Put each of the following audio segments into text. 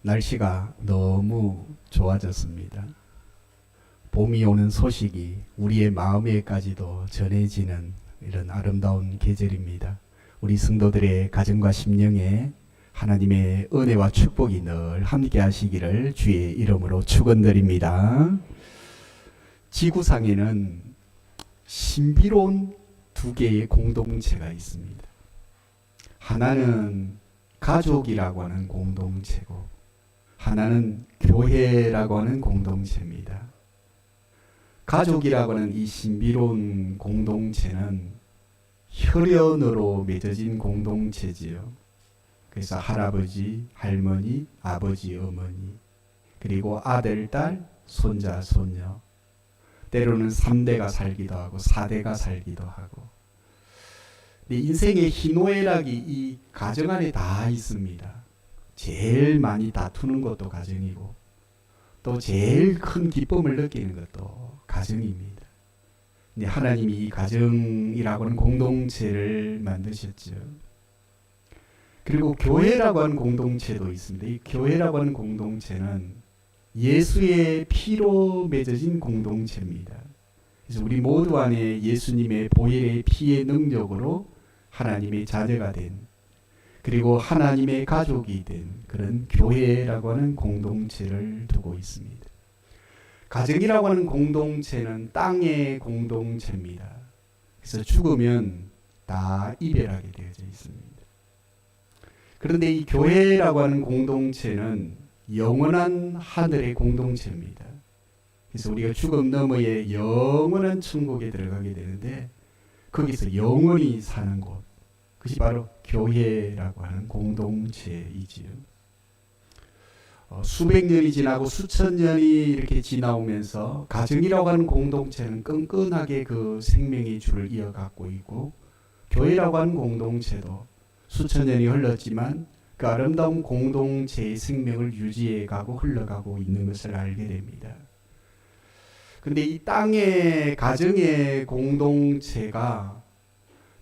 날씨가 너무 좋아졌습니다. 봄이 오는 소식이 우리의 마음에까지도 전해지는 이런 아름다운 계절입니다. 우리 성도들의 가정과 심령에 하나님의 은혜와 축복이 늘 함께 하시기를 주의 이름으로 축원드립니다. 지구상에는 신비로운 두 개의 공동체가 있습니다. 하나는 가족이라고 하는 공동체고, 하나는 교회라고 하는 공동체입니다. 가족이라고 하는 이 신비로운 공동체는 혈연으로 맺어진 공동체지요. 그래서 할아버지, 할머니, 아버지, 어머니, 그리고 아들, 딸, 손자, 손녀, 때로는 3대가 살기도 하고 4대가 살기도 하고, 인생의 희노애락이 이 가정 안에 다 있습니다. 제일 많이 다투는 것도 가정이고, 또 제일 큰 기쁨을 느끼는 것도 가정입니다. 근데 하나님이 이 가정이라고 하는 공동체를 만드셨죠. 그리고 교회라고 하는 공동체도 있습니다. 이 교회라고 하는 공동체는 예수의 피로 맺어진 공동체입니다. 그래서 우리 모두 안에 예수님의 보혈의 피의 능력으로 하나님의 자녀가 된, 그리고 하나님의 가족이 된 그런 교회라고 하는 공동체를 두고 있습니다. 가정이라고 하는 공동체는 땅의 공동체입니다. 그래서 죽으면 다 이별하게 되어져 있습니다. 그런데 이 교회라고 하는 공동체는 영원한 하늘의 공동체입니다. 그래서 우리가 죽음 너머에 영원한 천국에 들어가게 되는데, 거기서 영원히 사는 곳, 그것이 바로 교회라고 하는 공동체이지요. 수백 년이 지나고 수천 년이 이렇게 지나오면서 가정이라고 하는 공동체는 끈끈하게 그 생명의 줄을 이어가고 있고, 교회라고 하는 공동체도 수천 년이 흘렀지만 그 아름다운 공동체의 생명을 유지해가고 흘러가고 있는 것을 알게 됩니다. 그런데 이 땅의 가정의 공동체가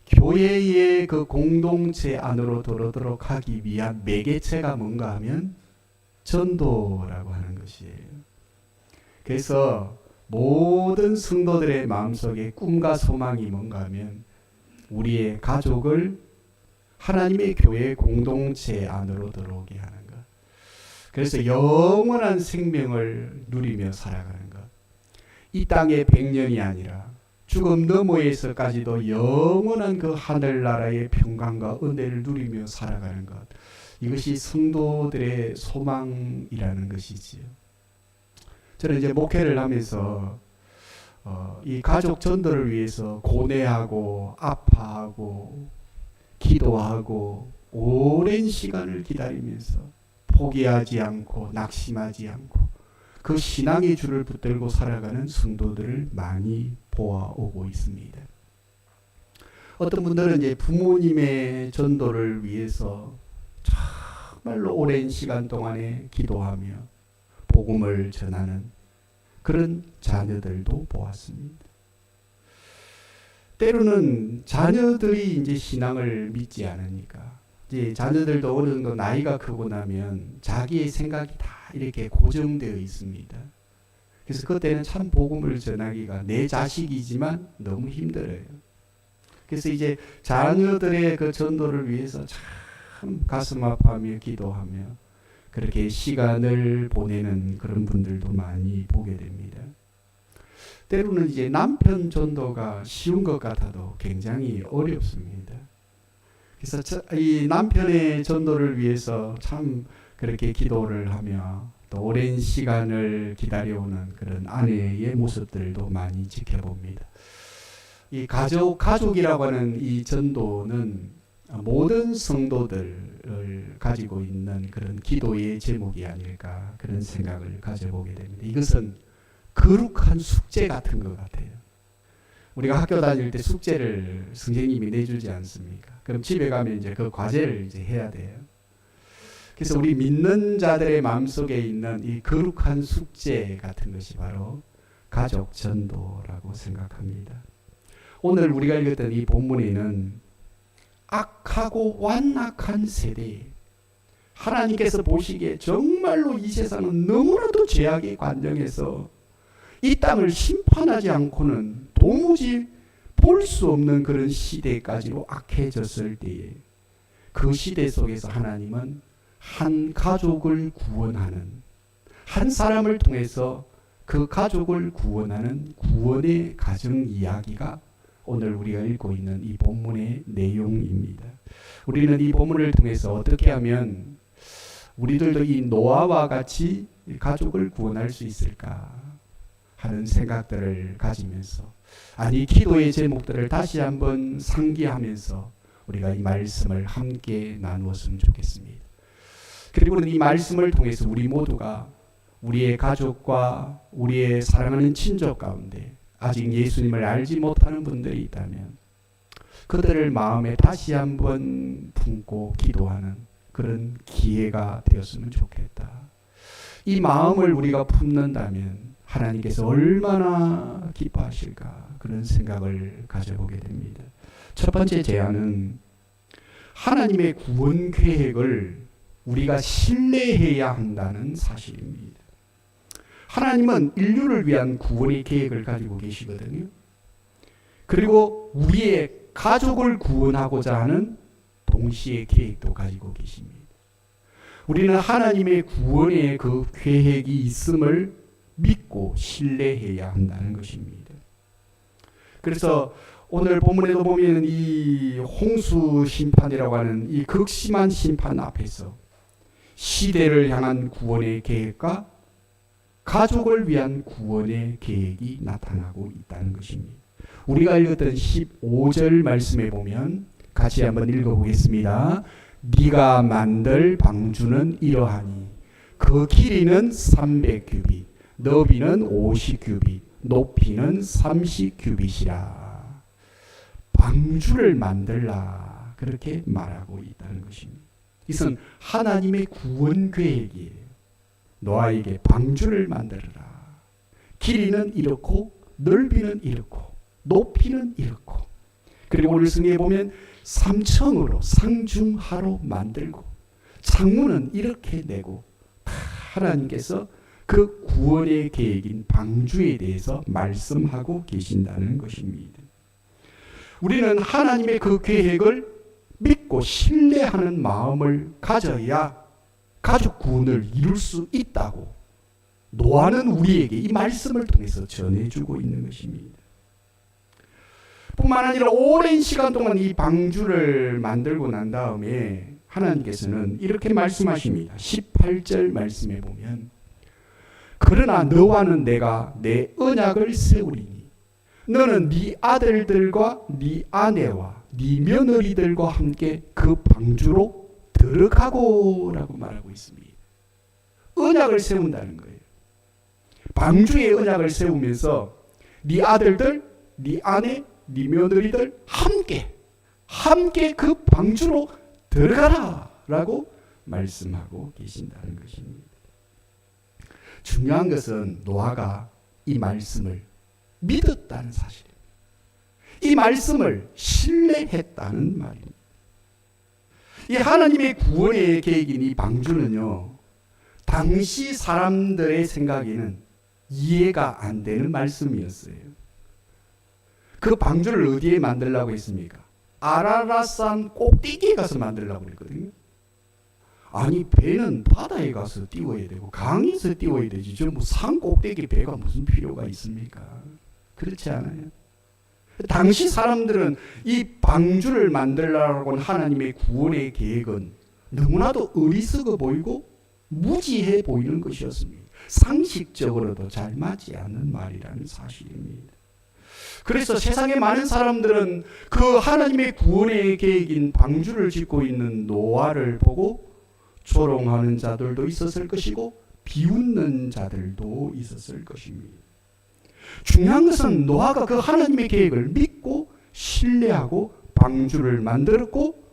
교회의 그 공동체 안으로 들어오도록 하기 위한 매개체가 뭔가 하면 전도라고 하는 것이에요. 그래서 모든 성도들의 마음속에 꿈과 소망이 뭔가 하면 우리의 가족을 하나님의 교회 공동체 안으로 들어오게 하는 것. 그래서 영원한 생명을 누리며 살아가는 것. 이 땅의 100년이 아니라 죽음 너머에서까지도 영원한 그 하늘나라의 평강과 은혜를 누리며 살아가는 것. 이것이 성도들의 소망이라는 것이지요. 저는 이제 목회를 하면서 이 가족 전도를 위해서 고뇌하고 아파하고 기도하고 오랜 시간을 기다리면서 포기하지 않고 낙심하지 않고 그 신앙의 줄을 붙들고 살아가는 성도들을 많이 보아오고 있습니다. 어떤 분들은 이제 부모님의 전도를 위해서 정말로 오랜 시간 동안에 기도하며 복음을 전하는 그런 자녀들도 보았습니다. 때로는 자녀들이 이제 신앙을 믿지 않으니까, 이제 자녀들도 어느 정도 나이가 크고 나면 자기의 생각이 다 이렇게 고정되어 있습니다. 그래서 그때는 참 복음을 전하기가 내 자식이지만 너무 힘들어요. 그래서 이제 자녀들의 그 전도를 위해서 참 가슴 아파하며 기도하며 그렇게 시간을 보내는 그런 분들도 많이 보게 됩니다. 때로는 이제 남편 전도가 쉬운 것 같아도 굉장히 어렵습니다. 그래서 이 남편의 전도를 위해서 참 그렇게 기도를 하며 또 오랜 시간을 기다려오는 그런 아내의 모습들도 많이 지켜봅니다. 이 가족이라고 하는 이 전도는 모든 성도들을 가지고 있는 그런 기도의 제목이 아닐까, 그런 생각을 가져보게 됩니다. 이것은 거룩한 숙제 같은 것 같아요. 우리가 학교 다닐 때 숙제를 선생님이 내주지 않습니까? 그럼 집에 가면 이제 그 과제를 이제 해야 돼요. 그래서 우리 믿는 자들의 마음속에 있는 이 거룩한 숙제 같은 것이 바로 가족 전도라고 생각합니다. 오늘 우리가 읽었던 이 본문에는 악하고 완악한 세대에 하나님께서 보시기에 정말로 이 세상은 너무나도 죄악에 관정해서 이 땅을 심판하지 않고는 도무지 볼 수 없는 그런 시대까지로 악해졌을 때에 그 시대 속에서 하나님은 한 가족을 구원하는, 한 사람을 통해서 그 가족을 구원하는 구원의 가정 이야기가 오늘 우리가 읽고 있는 이 본문의 내용입니다. 우리는 이 본문을 통해서 어떻게 하면 우리들도 이 노아와 같이 가족을 구원할 수 있을까 하는 생각들을 가지면서, 아니 기도의 제목들을 다시 한번 상기하면서 우리가 이 말씀을 함께 나누었으면 좋겠습니다. 그리고는 이 말씀을 통해서 우리 모두가 우리의 가족과 우리의 사랑하는 친족 가운데 아직 예수님을 알지 못하는 분들이 있다면 그들을 마음에 다시 한번 품고 기도하는 그런 기회가 되었으면 좋겠다. 이 마음을 우리가 품는다면 하나님께서 얼마나 기뻐하실까, 그런 생각을 가져보게 됩니다. 첫 번째 제안은 하나님의 구원 계획을 우리가 신뢰해야 한다는 사실입니다. 하나님은 인류를 위한 구원의 계획을 가지고 계시거든요. 그리고 우리의 가족을 구원하고자 하는 동시에 계획도 가지고 계십니다. 우리는 하나님의 구원의 그 계획이 있음을 믿고 신뢰해야 한다는 것입니다. 그래서 오늘 본문에도 보면 이 홍수 심판이라고 하는 이 극심한 심판 앞에서 시대를 향한 구원의 계획과 가족을 위한 구원의 계획이 나타나고 있다는 것입니다. 우리가 읽었던 15절 말씀에 보면 같이 한번 읽어보겠습니다. 네가 만들 방주는 이러하니 그 길이는 300규빗, 너비는 50규빗, 높이는 30규빗이라. 방주를 만들라, 그렇게 말하고 있다는 것입니다. 이것은 하나님의 구원 계획이에요. 노아에게 방주를 만들어라. 길이는 이렇고 넓이는 이렇고 높이는 이렇고, 그리고 오늘 승리에 보면 3층으로 상중하로 만들고 창문은 이렇게 내고, 하나님께서 그 구원의 계획인 방주에 대해서 말씀하고 계신다는 것입니다. 우리는 하나님의 그 계획을 믿고 신뢰하는 마음을 가져야 가족 구원을 이룰 수 있다고 노아는 우리에게 이 말씀을 통해서 전해주고 있는 것입니다. 뿐만 아니라 오랜 시간 동안 이 방주를 만들고 난 다음에 하나님께서는 이렇게 말씀하십니다. 18절 말씀에 보면 그러나 너와는 내가 내 언약을 세우리니 너는 네 아들들과 네 아내와 네 며느리들과 함께 그 방주로 들어가고 라고 말하고 있습니다. 언약을 세운다는 거예요. 방주에 언약을 세우면서 네 아들들, 네 아내, 네 며느리들 함께 그 방주로 들어가라 라고 말씀하고 계신다는 것입니다. 중요한 것은 노아가 이 말씀을 믿었다는 사실입니다. 이 말씀을 신뢰했다는 말입니다. 이 하나님의 구원의 계획인 이 방주는요, 당시 사람들의 생각에는 이해가 안 되는 말씀이었어요. 그 방주를 어디에 만들려고 했습니까? 아라라산 꼭대기에 가서 만들려고 했거든요. 아니 배는 바다에 가서 띄워야 되고 강에서 띄워야 되지, 저 뭐 산 꼭대기 배가 무슨 필요가 있습니까? 그렇지 않아요? 당시 사람들은 이 방주를 만들려고 하는 하나님의 구원의 계획은 너무나도 어리석어 보이고 무지해 보이는 것이었습니다. 상식적으로도 잘 맞지 않는 말이라는 사실입니다. 그래서 세상의 많은 사람들은 그 하나님의 구원의 계획인 방주를 짓고 있는 노아를 보고 조롱하는 자들도 있었을 것이고 비웃는 자들도 있었을 것입니다. 중요한 것은 노아가 그 하나님의 계획을 믿고 신뢰하고 방주를 만들었고,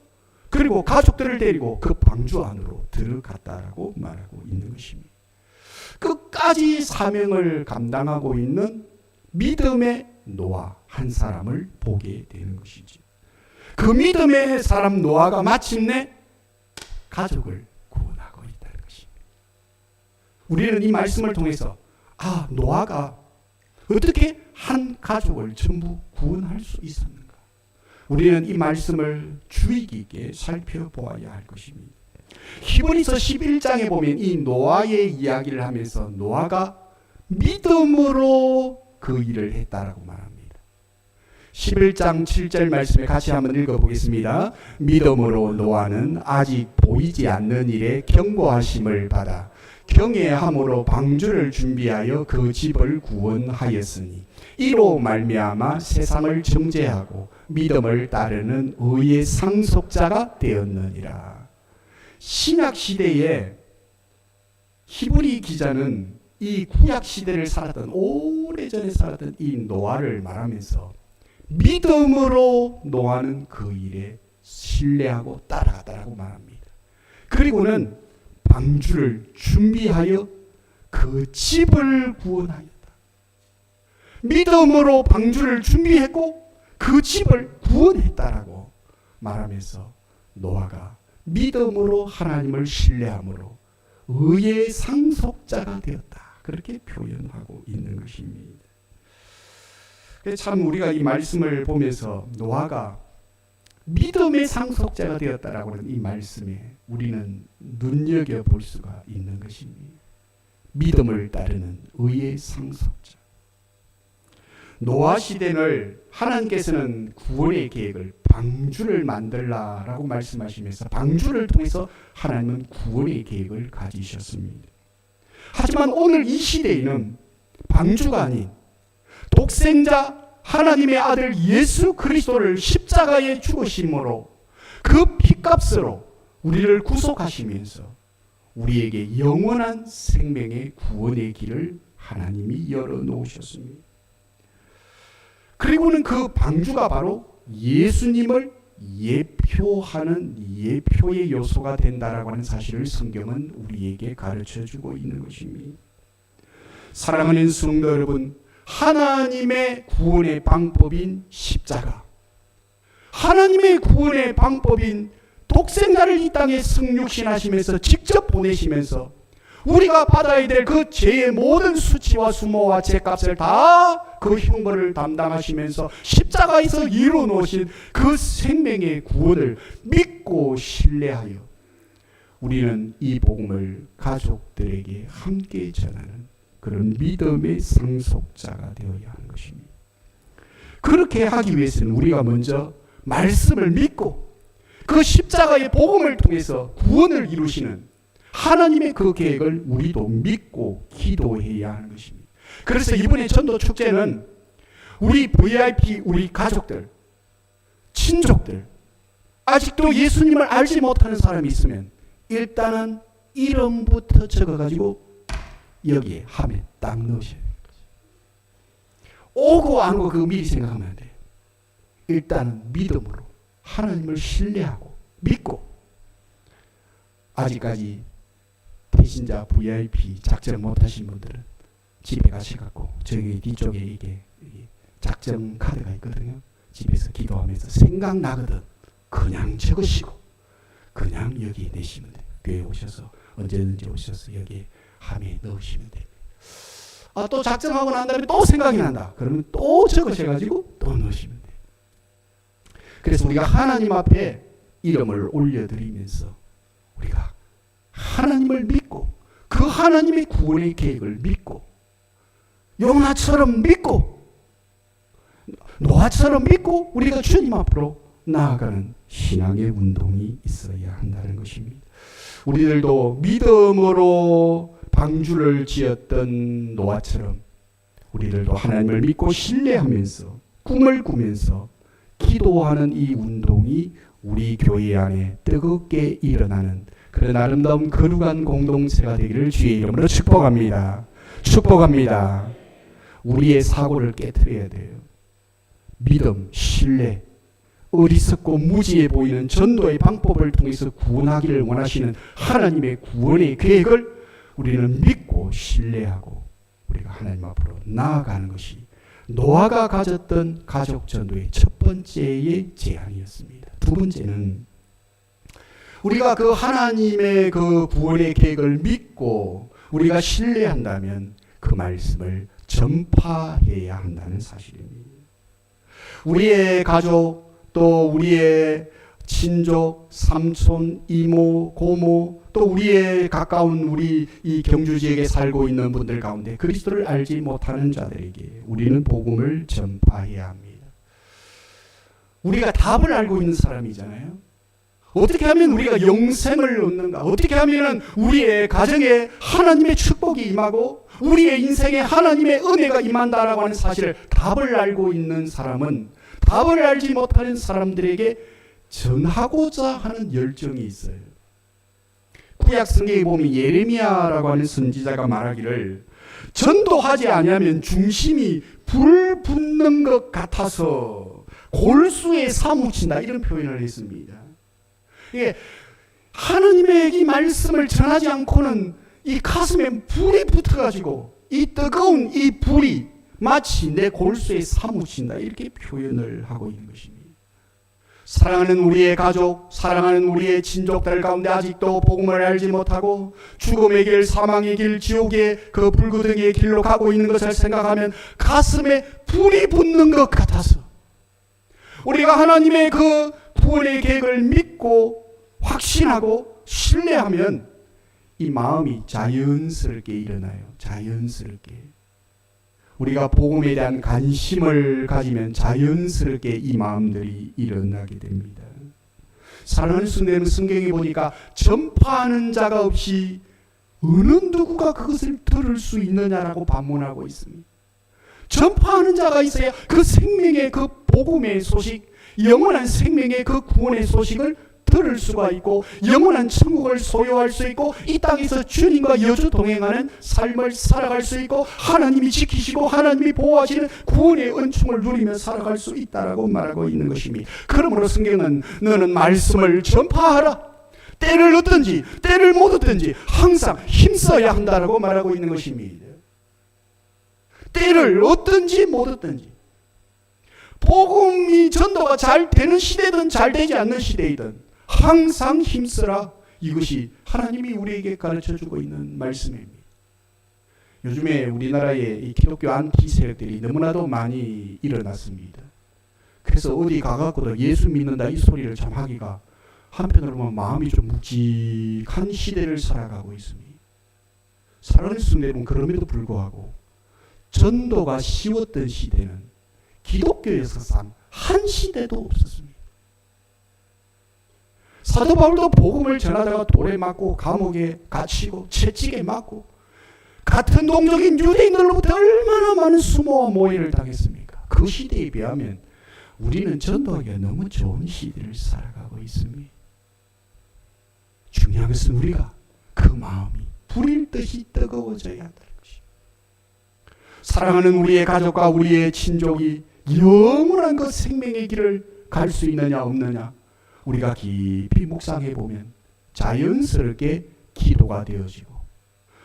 그리고 가족들을 데리고 그 방주 안으로 들어갔다라고 말하고 있는 것입니다. 끝까지 사명을 감당하고 있는 믿음의 노아 한 사람을 보게 되는 것이지. 그 믿음의 사람 노아가 마침내 가족을 구원하고 우리는 이 말씀을 통해서 노아가 어떻게 한 가족을 전부 구원할 수 있었는가? 우리는 이 말씀을 주의 깊게 살펴보아야 할 것입니다. 히브리서 11장에 보면 이 노아의 이야기를 하면서 노아가 믿음으로 그 일을 했다라고 말합니다. 11장 7절 말씀에 같이 한번 읽어보겠습니다. 믿음으로 노아는 아직 보이지 않는 일에 경고하심을 받아 경외함으로 방주를 준비하여 그 집을 구원하였으니 이로 말미암아 세상을 정죄하고 믿음을 따르는 의의 상속자가 되었느니라. 신약 시대에 히브리 기자는 이 구약 시대를 살았던 오래전에 살았던 이 노아를 말하면서 믿음으로 노아는 그 일에 신뢰하고 따라가더라고 말합니다. 그리고는 방주를 준비하여 그 집을 구원하였다. 믿음으로 방주를 준비했고 그 집을 구원했다라고 말하면서 노아가 믿음으로 하나님을 신뢰함으로 의의 상속자가 되었다. 그렇게 표현하고 있는 것입니다. 참 우리가 이 말씀을 보면서 노아가 믿음의 상속자가 되었다라고 하는 이 말씀에 우리는 눈여겨볼 수가 있는 것입니다. 믿음을 따르는 의의 상속자. 노아 시대를 하나님께서는 구원의 계획을 방주를 만들라라고 말씀하시면서 방주를 통해서 하나님은 구원의 계획을 가지셨습니다. 하지만 오늘 이 시대에는 방주가 아닌 독생자 하나님의 아들 예수 그리스도를 십자가에 죽으심으로 그 피값으로 우리를 구속하시면서 우리에게 영원한 생명의 구원의 길을 하나님이 열어놓으셨습니다. 그리고는 그 방주가 바로 예수님을 예표하는 예표의 요소가 된다라고 하는 사실을 성경은 우리에게 가르쳐주고 있는 것입니다. 사랑하는 성도 여러분, 하나님의 구원의 방법인 십자가, 하나님의 구원의 방법인 독생자를 이 땅에 승육신하시면서 직접 보내시면서 우리가 받아야 될 그 죄의 모든 수치와 수모와 죄값을 다 그 형벌을 담당하시면서 십자가에서 이루어 놓으신 그 생명의 구원을 믿고 신뢰하여 우리는 이 복음을 가족들에게 함께 전하는 그런 믿음의 상속자가 되어야 하는 것입니다. 그렇게 하기 위해서는 우리가 먼저 말씀을 믿고 그 십자가의 복음을 통해서 구원을 이루시는 하나님의 그 계획을 우리도 믿고 기도해야 하는 것입니다. 그래서 이번에 전도 축제는 우리 VIP, 우리 가족들, 친족들, 아직도 예수님을 알지 못하는 사람이 있으면 일단은 이름부터 적어가지고 여기에 함에 딱 넣으셔야 돼요. 오고 안 오고 그거 미리 생각하면 안 돼요. 일단은 믿음으로 하나님을 신뢰하고 믿고 아직까지 배신자 VIP 작정 못하신 분들은 집에 가셔갖고 저기 뒤쪽에 이게 작정 카드가 있거든요. 집에서 기도하면서 생각나거든 그냥 적으시고 그냥 여기 내시면 돼요. 교회 오셔서 언제든지 오셔서 여기에 함에 넣으시면 돼요. 또 작정하고 난 다음에 또 생각이 난다. 그러면 또 적으셔가지고 또 넣으시면 돼요. 그래서 우리가 하나님 앞에 이름을 올려드리면서 우리가 하나님을 믿고 그 하나님의 구원의 계획을 믿고 요나처럼 믿고 노아처럼 믿고 우리가 주님 앞으로 나아가는 신앙의 운동이 있어야 한다는 것입니다. 우리들도 믿음으로 방주를 지었던 노아처럼 우리들도 하나님을 믿고 신뢰하면서 꿈을 꾸면서 기도하는 이 운동이 우리 교회 안에 뜨겁게 일어나는 그런 아름다운 거룩한 공동체가 되기를 주의 이름으로 축복합니다. 축복합니다. 우리의 사고를 깨트려야 돼요. 믿음, 신뢰, 어리석고 무지해 보이는 전도의 방법을 통해서 구원하기를 원하시는 하나님의 구원의 계획을 우리는 믿고 신뢰하고 우리가 하나님 앞으로 나아가는 것이 노아가 가졌던 가족 전도의 첫 번째의 제안이었습니다. 두 번째는 우리가 그 하나님의 그 구원의 계획을 믿고 우리가 신뢰한다면 그 말씀을 전파해야 한다는 사실입니다. 우리의 가족, 또 우리의 친족, 삼촌, 이모, 고모, 또 우리의 가까운 우리 이 경주 지역에 살고 있는 분들 가운데 그리스도를 알지 못하는 자들에게 우리는 복음을 전파해야 합니다. 우리가 답을 알고 있는 사람이잖아요. 어떻게 하면 우리가 영생을 얻는가? 어떻게 하면 우리의 가정에 하나님의 축복이 임하고 우리의 인생에 하나님의 은혜가 임한다라고 하는 사실을 답을 알고 있는 사람은 답을 알지 못하는 사람들에게 전하고자 하는 열정이 있어요. 구약 성경에 보면 예레미야라고 하는 선지자가 말하기를 전도하지 아니하면 중심이 불 붙는 것 같아서 골수에 사무친다, 이런 표현을 했습니다. 예, 하나님의 이 말씀을 전하지 않고는 이 가슴에 불이 붙어가지고 이 뜨거운 이 불이 마치 내 골수에 사무친다, 이렇게 표현을 하고 있는 것입니다. 사랑하는 우리의 가족, 사랑하는 우리의 친족들 가운데 아직도 복음을 알지 못하고 죽음의 길, 사망의 길, 지옥의 그 불구덩이의 길로 가고 있는 것을 생각하면 가슴에 불이 붙는 것 같아서 우리가 하나님의 그 구원의 계획을 믿고 확신하고 신뢰하면 이 마음이 자연스럽게 일어나요. 자연스럽게. 우리가 복음에 대한 관심을 가지면 자연스럽게 이 마음들이 일어나게 됩니다. 사랑하는 성도님, 성경에 보니까 전파하는 자가 없이 어느 누구가 그것을 들을 수 있느냐라고 반문하고 있습니다. 전파하는 자가 있어야 그 생명의 그 복음의 소식, 영원한 생명의 그 구원의 소식을 들을 수가 있고 영원한 천국을 소유할 수 있고 이 땅에서 주님과 여주 동행하는 삶을 살아갈 수 있고 하나님이 지키시고 하나님이 보호하시는 구원의 은총을 누리며 살아갈 수 있다라고 말하고 있는 것입니다. 그러므로 성경은 너는 말씀을 전파하라. 때를 얻든지 때를 못 얻든지 항상 힘써야 한다라고 말하고 있는 것입니다. 때를 얻든지 못 얻든지 복음이 전도가 잘 되는 시대든 잘 되지 않는 시대이든 항상 힘쓰라. 이것이 하나님이 우리에게 가르쳐주고 있는 말씀입니다. 요즘에 우리나라에 이 기독교 안티 세력들이 너무나도 많이 일어났습니다. 그래서 어디 가갖고도 예수 믿는다 이 소리를 참 하기가 한편으로 보면 마음이 좀 묵직한 시대를 살아가고 있습니다. 사랑하는 성도님은 그럼에도 불구하고 전도가 쉬웠던 시대는 기독교에서 한 시대도 없었습니다. 사도 바울도 복음을 전하다가 돌에 맞고 감옥에 갇히고 채찍에 맞고 같은 동족인 유대인들로부터 얼마나 많은 수모와 모해를 당했습니까? 그 시대에 비하면 우리는 전도하기가 너무 좋은 시대를 살아가고 있습니다. 중요한 것은 우리가 그 마음이 불일 듯이 뜨거워져야 한다는 것입니다. 사랑하는 우리의 가족과 우리의 친족이 영원한 그 생명의 길을 갈 수 있느냐 없느냐 우리가 깊이 묵상해 보면 자연스럽게 기도가 되어지고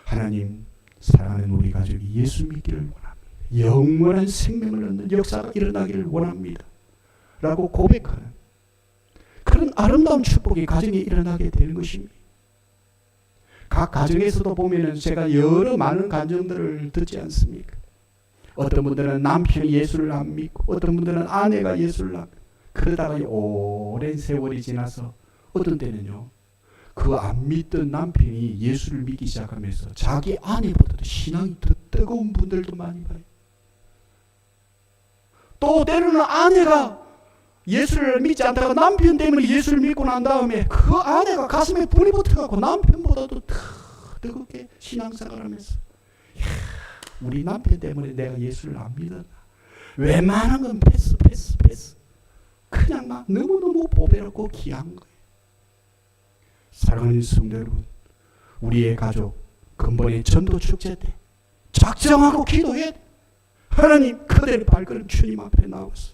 하나님, 사랑하는 우리 가족이 예수 믿기를 원합니다. 영원한 생명을 얻는 역사가 일어나기를 원합니다. 라고 고백하는 그런 아름다운 축복이 가정에 일어나게 되는 것입니다. 각 가정에서도 보면은 제가 여러 많은 가정들을 듣지 않습니까? 어떤 분들은 남편이 예수를 안 믿고 어떤 분들은 아내가 예수를 안 믿고 그러다가 오랜 세월이 지나서 어떤 때는요 그 안 믿던 남편이 예수를 믿기 시작하면서 자기 아내보다도 신앙이 더 뜨거운 분들도 많이 봐요. 또 때로는 아내가 예수를 믿지 않다가 남편 때문에 예수를 믿고 난 다음에 그 아내가 가슴에 불이 붙어갖고 남편보다도 더 뜨겁게 신앙생활을 하면서 우리 남편 때문에 내가 예수를 안 믿었나. 웬만한 건 패스. 그냥 막 너무너무 보배롭고 귀한 거예요. 사랑하는 성도 여러분, 우리의 가족 근본의 전도 축제 때 작정하고 기도해야 돼. 하나님, 그대의 발걸음 주님 앞에 나와서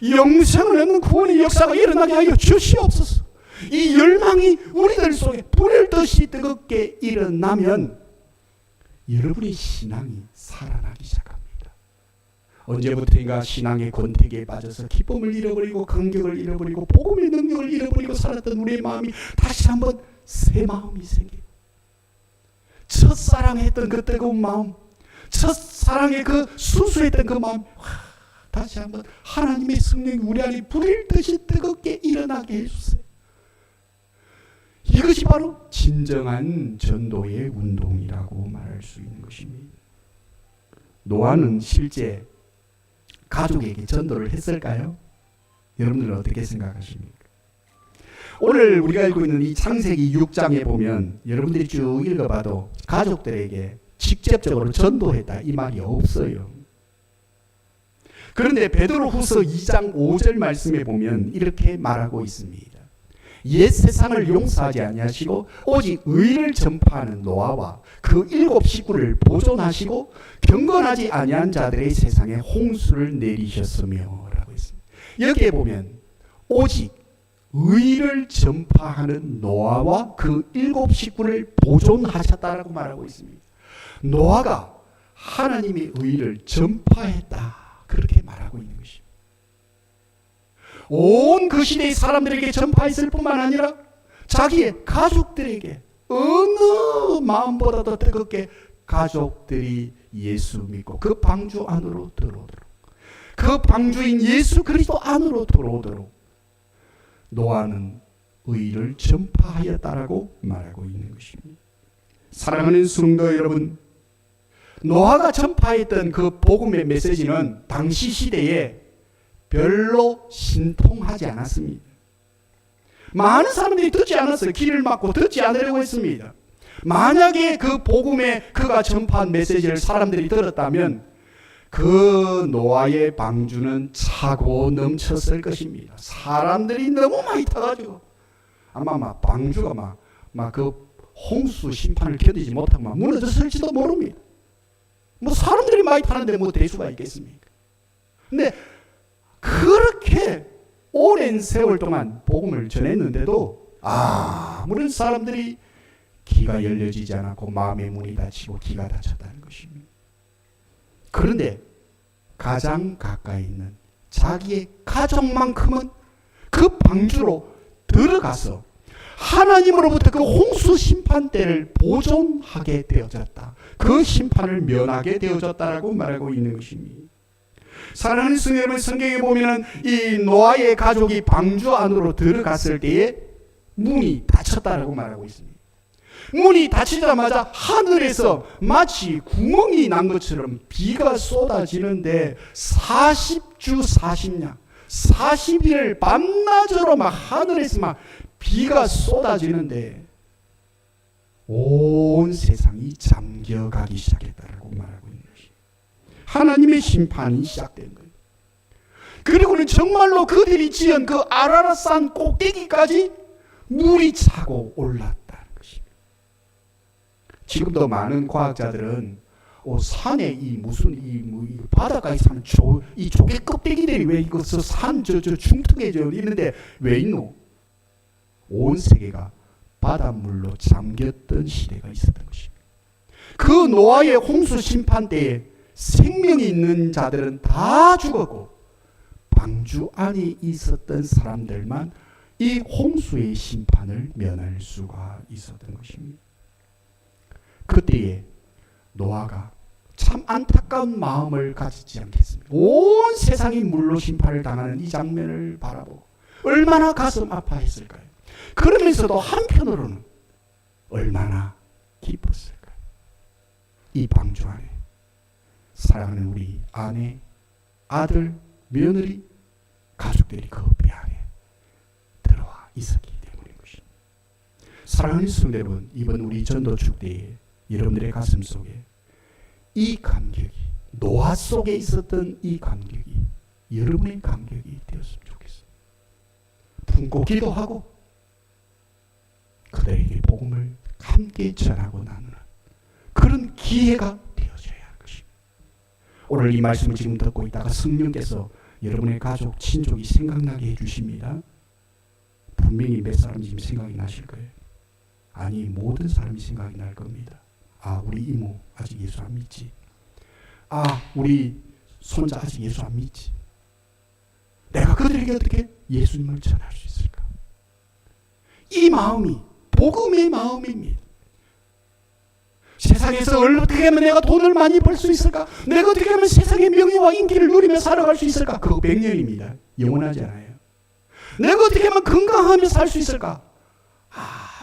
영생을 얻는 구원의 역사가 일어나게 하여 주시옵소서. 이 열망이 우리들 속에 불을 듯이 뜨겁게 일어나면 여러분의 신앙이 살아나기 시작합니다. 언제부터인가 신앙의 권태기에 빠져서 기쁨을 잃어버리고 감격을 잃어버리고 복음의 능력을 잃어버리고 살았던 우리의 마음이 다시 한번 새 마음이 생기고 첫사랑했던 그 뜨거운 마음, 첫사랑의 그 순수했던 그 마음, 다시 한번 하나님의 성령이 우리 안에 불일 듯이 뜨겁게 일어나게 해주세요. 이것이 바로 진정한 전도의 운동이라고 말할 수 있는 것입니다. 노아는 실제 가족에게 전도를 했을까요? 여러분들은 어떻게 생각하십니까? 오늘 우리가 읽고 있는 이 창세기 6장에 보면 여러분들이 쭉 읽어봐도 가족들에게 직접적으로 전도했다 이 말이 없어요. 그런데 베드로후서 2장 5절 말씀에 보면 이렇게 말하고 있습니다. 옛 세상을 용서하지 아니하시고 오직 의를 전파하는 노아와 그 7 식구를 보존하시고 경건하지 아니한 자들의 세상에 홍수를 내리셨으며 라고 했습니다. 여기에 보면 오직 의를 전파하는 노아와 그 7 식구를 보존하셨다라고 말하고 있습니다. 노아가 하나님의 의를 전파했다 그렇게 말하고 있는 것입니다. 온 그 시대의 사람들에게 전파했을 뿐만 아니라 자기의 가족들에게 어느 마음보다도 뜨겁게 가족들이 예수 믿고 그 방주 안으로 들어오도록, 그 방주인 예수 그리스도 안으로 들어오도록 노아는 의를 전파하였다라고 말하고 있는 것입니다. 사랑하는 성도 여러분, 노아가 전파했던 그 복음의 메시지는 당시 시대에 별로 신통하지 않았습니다. 많은 사람들이 듣지 않았어요. 귀를 막고 듣지 않으려고 했습니다. 만약에 그 복음에 그가 전파한 메시지를 사람들이 들었다면 그 노아의 방주는 차고 넘쳤을 것입니다. 사람들이 너무 많이 타가지고 아마 막 방주가 막 그 홍수 심판을 견디지 못하고 막 무너졌을지도 모릅니다. 뭐 사람들이 많이 타는데 뭐 대수가 있겠습니까? 근데 그렇게 오랜 세월 동안 복음을 전했는데도 아무런 사람들이 귀가 열려지지 않았고 마음의 문이 닫히고 귀가 닫혔다는 것입니다. 그런데 가장 가까이 있는 자기의 가족만큼은 그 방주로 들어가서 하나님으로부터 그 홍수 심판 때를 보존하게 되어졌다. 그 심판을 면하게 되어졌다라고 말하고 있는 것입니다. 사랑하는 성도 여러분, 성경에 보면은 이 노아의 가족이 방주 안으로 들어갔을 때에 문이 닫혔다라고 말하고 있습니다. 문이 닫히자마자 하늘에서 마치 구멍이 난 것처럼 비가 쏟아지는데 40주 40년 40일 밤낮으로 막 하늘에서 막 비가 쏟아지는데 온 세상이 잠겨가기 시작했다라고 말하고 있는 것이 하나님의 심판이 시작된 거예요. 그리고는 정말로 그들이 지은 그 아라랏산 꼭대기까지 물이 차고 올랐다는 것입니다. 지금도 많은 과학자들은 산에 이 바닷가에 사는 이 조개 껍데기들이 왜 이거 산 중턱에 있는데 왜 있노? 온 세계가 바닷물로 잠겼던 시대가 있었던 것입니다. 그 노아의 홍수 심판 때에 생명이 있는 자들은 다 죽었고 방주 안에 있었던 사람들만 이 홍수의 심판을 면할 수가 있었던 것입니다. 그때에 노아가 참 안타까운 마음을 가지지 않겠습니까? 온 세상이 물로 심판을 당하는 이 장면을 바라보고 얼마나 가슴 아파했을까요? 그러면서도 한편으로는 얼마나 기뻤을까요? 이 방주 안에 사랑하는 우리 아내, 아들, 며느리, 가족들이 그 배 안에 들어와 있었기 때문인 것입니다. 사랑하는 성도 여러분, 이번 우리 전도축 때에 여러분들의 가슴 속에 이 감격이, 노아 속에 있었던 이 감격이 여러분의 감격이 되었으면 좋겠습니다. 품고 기도하고 그들에게 복음을 함께 전하고 나누는 그런 기회가 되어져야 할 것입니다. 오늘 이 말씀을 지금 듣고 있다가 성령께서 여러분의 가족, 친족이 생각나게 해주십니다. 분명히 몇 사람 지금 생각이 나실 거예요. 아니, 모든 사람이 생각이 날 겁니다. 아, 우리 이모 아직 예수 안 믿지. 아, 우리 손자 아직 예수 안 믿지. 내가 그들에게 어떻게 예수님을 전할 수 있을까? 이 마음이 복음의 마음입니다. 세상에서 어떻게 하면 내가 돈을 많이 벌 수 있을까? 내가 어떻게 하면 세상의 명예와 인기를 누리며 살아갈 수 있을까? 그거 100년입니다. 영원하지 않아요. 내가 어떻게 하면 건강하며 살 수 있을까?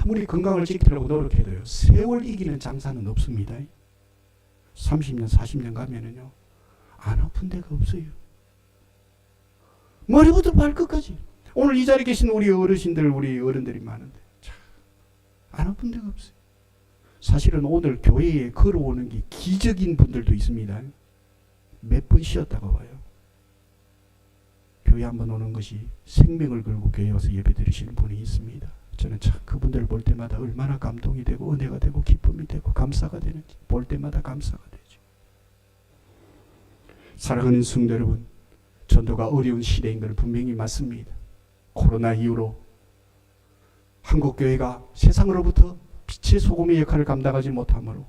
아무리 건강을 지키려고 노력해도요, 세월 이기는 장사는 없습니다. 30년, 40년 가면은요, 안 아픈 데가 없어요. 머리부터 발끝까지. 오늘 이 자리에 계신 우리 어르신들, 우리 어른들이 많은데, 참, 안 아픈 데가 없어요. 사실은 오늘 교회에 걸어오는 게 기적인 분들도 있습니다. 몇 번 쉬었다가 와요. 교회 한번 오는 것이 생명을 걸고 교회에 와서 예배 드리시는 분이 있습니다. 저는 참 그분들을 볼 때마다 얼마나 감동이 되고 은혜가 되고 기쁨이 되고 감사가 되는지 볼 때마다 감사가 되죠. 사랑하는 성도 여러분, 전도가 어려운 시대인 건 분명히 맞습니다. 코로나 이후로 한국교회가 세상으로부터 빛의 소금의 역할을 감당하지 못하므로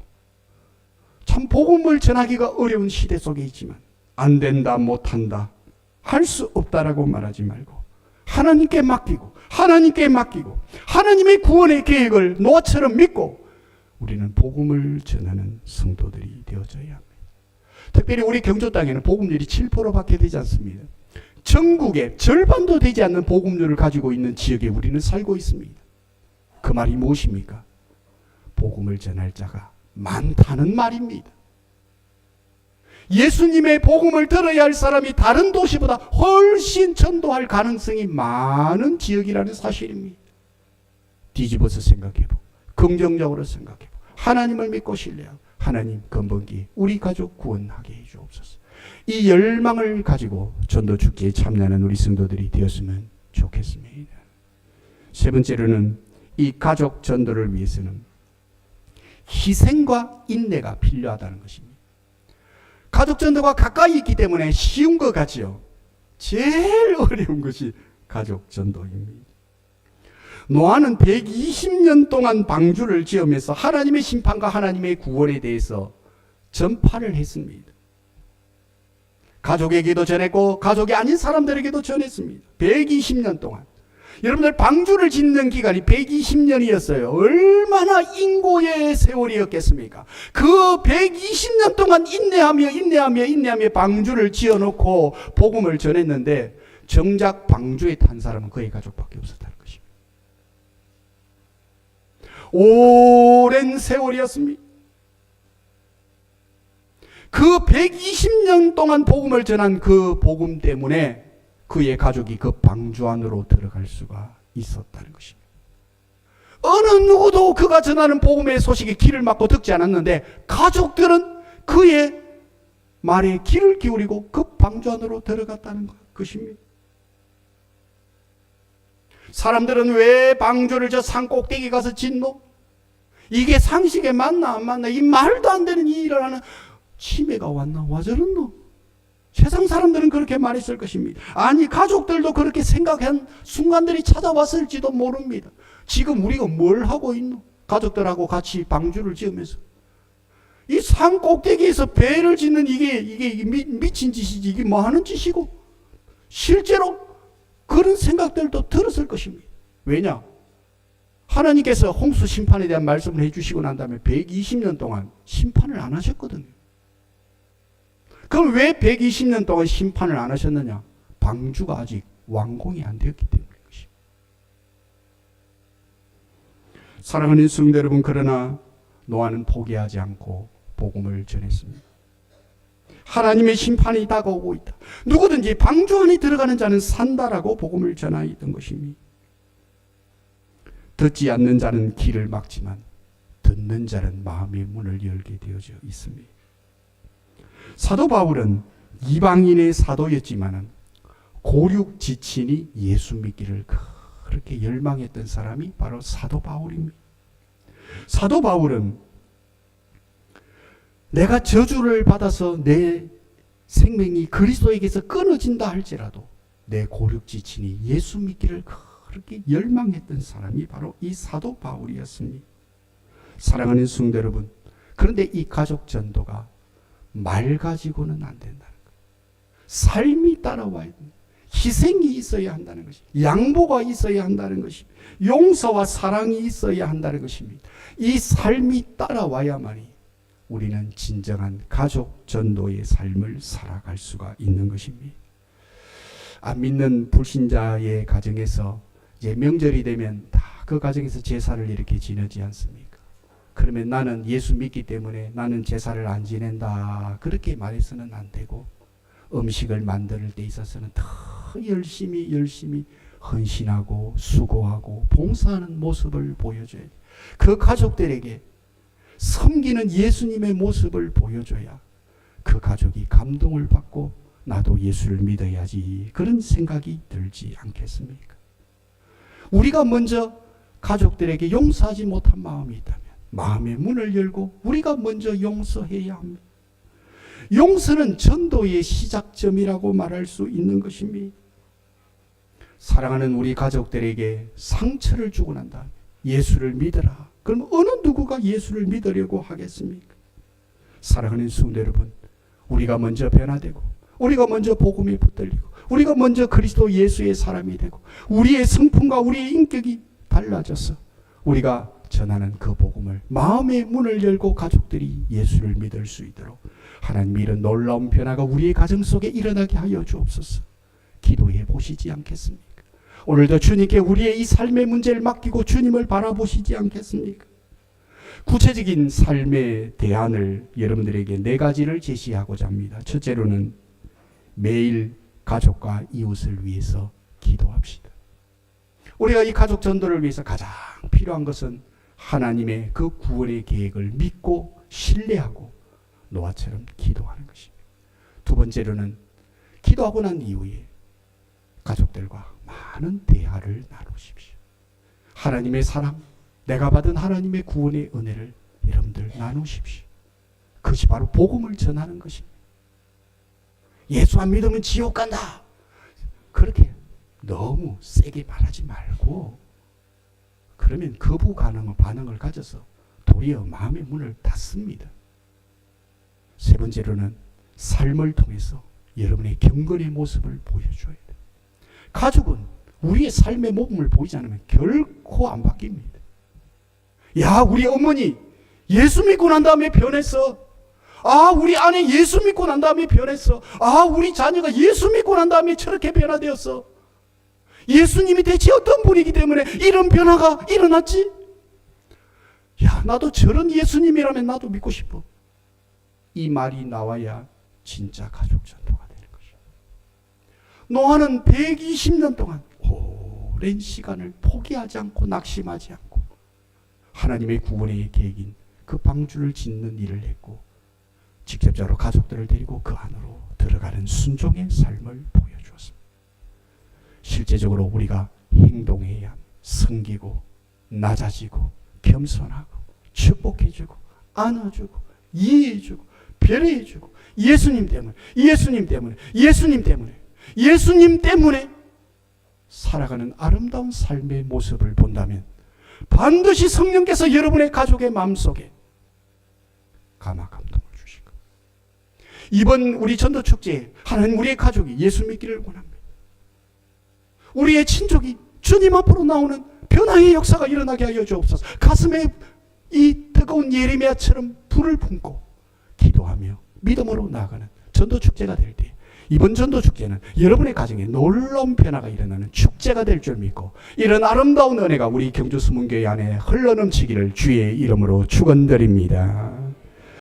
참 복음을 전하기가 어려운 시대 속에 있지만 안 된다, 못한다, 할 수 없다라고 말하지 말고 하나님께 맡기고 하나님의 구원의 계획을 노아처럼 믿고 우리는 복음을 전하는 성도들이 되어져야 합니다. 특별히 우리 경주 땅에는 복음률이 7%밖에 되지 않습니다. 전국에 절반도 되지 않는 복음률을 가지고 있는 지역에 우리는 살고 있습니다. 그 말이 무엇입니까? 복음을 전할 자가 많다는 말입니다. 예수님의 복음을 들어야 할 사람이 다른 도시보다 훨씬 전도할 가능성이 많은 지역이라는 사실입니다. 뒤집어서 생각해보고 긍정적으로 생각해보고 하나님을 믿고 신뢰하고 하나님 건번기 우리 가족 구원하게 해주옵소서. 이 열망을 가지고 전도 축제에 참여하는 우리 성도들이 되었으면 좋겠습니다. 세 번째로는 이 가족 전도를 위해서는 희생과 인내가 필요하다는 것입니다. 가족 전도가 가까이 있기 때문에 쉬운 것 같지요. 제일 어려운 것이 가족 전도입니다. 노아는 120년 동안 방주를 지으면서 하나님의 심판과 하나님의 구원에 대해서 전파를 했습니다. 가족에게도 전했고 가족이 아닌 사람들에게도 전했습니다. 120년 동안. 여러분들 방주를 짓는 기간이 120년이었어요. 얼마나 인고의 세월이었겠습니까? 그 120년 동안 인내하며 방주를 지어놓고 복음을 전했는데 정작 방주에 탄 사람은 그의 가족밖에 없었다는 것입니다. 오랜 세월이었습니다. 그 120년 동안 복음을 전한 그 복음 때문에 그의 가족이 그 방주 안으로 들어갈 수가 있었다는 것입니다. 어느 누구도 그가 전하는 복음의 소식에 귀를 막고 듣지 않았는데 가족들은 그의 말에 귀를 기울이고 그 방주 안으로 들어갔다는 것입니다. 사람들은 왜 방주를 저 산 꼭대기 가서 짓노? 이게 상식에 맞나 안 맞나? 이 말도 안 되는 이 일을 하는 치매가 왔나? 와 저랬노? 세상 사람들은 그렇게 말했을 것입니다. 아니 가족들도 그렇게 생각한 순간들이 찾아왔을지도 모릅니다. 지금 우리가 뭘 하고 있노? 가족들하고 같이 방주를 지으면서 이 산 꼭대기에서 배를 짓는 이게 미친 짓이지 이게 뭐 하는 짓이고 실제로 그런 생각들도 들었을 것입니다. 왜냐? 하나님께서 홍수 심판에 대한 말씀을 해주시고 난 다음에 120년 동안 심판을 안 하셨거든요. 그럼 왜 120년 동안 심판을 안 하셨느냐? 방주가 아직 완공이 안 되었기 때문인 것입니다. 사랑하는 성도 여러분, 그러나 노아는 포기하지 않고 복음을 전했습니다. 하나님의 심판이 다가오고 있다. 누구든지 방주 안에 들어가는 자는 산다라고 복음을 전하였던 것입니다. 듣지 않는 자는 길을 막지만 듣는 자는 마음의 문을 열게 되어져 있습니다. 사도 바울은 이방인의 사도였지만 고륙 지친이 예수 믿기를 그렇게 열망했던 사람이 바로 사도 바울입니다. 사도 바울은 내가 저주를 받아서 내 생명이 그리스도에게서 끊어진다 할지라도 내 고륙 지친이 예수 믿기를 그렇게 열망했던 사람이 바로 이 사도 바울이었습니다. 사랑하는 성도 여러분, 그런데 이 가족 전도가 말 가지고는 안 된다는 거예요. 삶이 따라와야 됩니다. 희생이 있어야 한다는 것입니다. 양보가 있어야 한다는 것입니다. 용서와 사랑이 있어야 한다는 것입니다. 이 삶이 따라와야만이 우리는 진정한 가족 전도의 삶을 살아갈 수가 있는 것입니다. 안 믿는 불신자의 가정에서 이제 명절이 되면 다 그 가정에서 제사를 이렇게 지내지 않습니까? 그러면 나는 예수 믿기 때문에 나는 제사를 안 지낸다, 그렇게 말해서는 안 되고, 음식을 만들 때 있어서는 더 열심히 헌신하고 수고하고 봉사하는 모습을 보여줘야 돼. 그 가족들에게 섬기는 예수님의 모습을 보여줘야 그 가족이 감동을 받고 나도 예수를 믿어야지, 그런 생각이 들지 않겠습니까? 우리가 먼저 가족들에게 용서하지 못한 마음이 있다면 마음의 문을 열고 우리가 먼저 용서해야 합니다. 용서는 전도의 시작점이라고 말할 수 있는 것입니다. 사랑하는 우리 가족들에게 상처를 주고 난 다음에 예수를 믿어라, 그럼 어느 누구가 예수를 믿으려고 하겠습니까? 사랑하는 성도 여러분, 우리가 먼저 변화되고 우리가 먼저 복음에 붙들리고 우리가 먼저 그리스도 예수의 사람이 되고 우리의 성품과 우리의 인격이 달라져서 우리가 전하는 그 복음을, 마음의 문을 열고 가족들이 예수를 믿을 수 있도록 하나님 이런 놀라운 변화가 우리의 가정 속에 일어나게 하여 주옵소서. 기도해 보시지 않겠습니까? 오늘도 주님께 우리의 이 삶의 문제를 맡기고 주님을 바라보시지 않겠습니까? 구체적인 삶의 대안을 여러분들에게 4가지를 제시하고자 합니다. 첫째로는 매일 가족과 이웃을 위해서 기도합시다. 우리가 이 가족 전도를 위해서 가장 필요한 것은 하나님의 그 구원의 계획을 믿고 신뢰하고 노아처럼 기도하는 것입니다. 두 번째로는 기도하고 난 이후에 가족들과 많은 대화를 나누십시오. 하나님의 사랑, 내가 받은 하나님의 구원의 은혜를 여러분들 나누십시오. 그것이 바로 복음을 전하는 것입니다. 예수 안 믿으면 지옥 간다, 그렇게 너무 세게 말하지 말고, 그러면 거부 가능한 반응을 가져서 도리어 마음의 문을 닫습니다. 세 번째로는 삶을 통해서 여러분의 경건의 모습을 보여줘야 돼요. 가족은 우리의 삶의 모범을 보이지 않으면 결코 안 바뀝니다. 야, 우리 어머니 예수 믿고 난 다음에 변했어. 아, 우리 아내 예수 믿고 난 다음에 변했어. 아, 우리 자녀가 예수 믿고 난 다음에 저렇게 변화되었어. 예수님이 대체 어떤 분이기 때문에 이런 변화가 일어났지? 야, 나도 저런 예수님이라면 나도 믿고 싶어. 이 말이 나와야 진짜 가족 전도가 되는 것이야. 노아는 120년 동안 오랜 시간을 포기하지 않고 낙심하지 않고 하나님의 구원의 계획인 그 방주를 짓는 일을 했고, 직접적으로 가족들을 데리고 그 안으로 들어가는 순종의 삶을 보여주었습니다. 실제적으로 우리가 행동해야 섬기고 낮아지고 겸손하고 축복해주고 안아주고 이해해주고 배려해주고 예수님 때문에 살아가는 아름다운 삶의 모습을 본다면 반드시 성령께서 여러분의 가족의 마음속에 감화 감동을 주실 겁니다. 이번 우리 전도축제에 하나님 우리의 가족이 예수 믿기를 원합니다. 우리의 친족이 주님 앞으로 나오는 변화의 역사가 일어나게 하여 주옵소서. 가슴에 이 뜨거운 예레미야처럼 불을 품고 기도하며 믿음으로 나아가는 전도축제가 될 때, 이번 전도축제는 여러분의 가정에 놀라운 변화가 일어나는 축제가 될 줄 믿고, 이런 아름다운 은혜가 우리 경주수문교회 안에 흘러넘치기를 주의 이름으로 축원드립니다.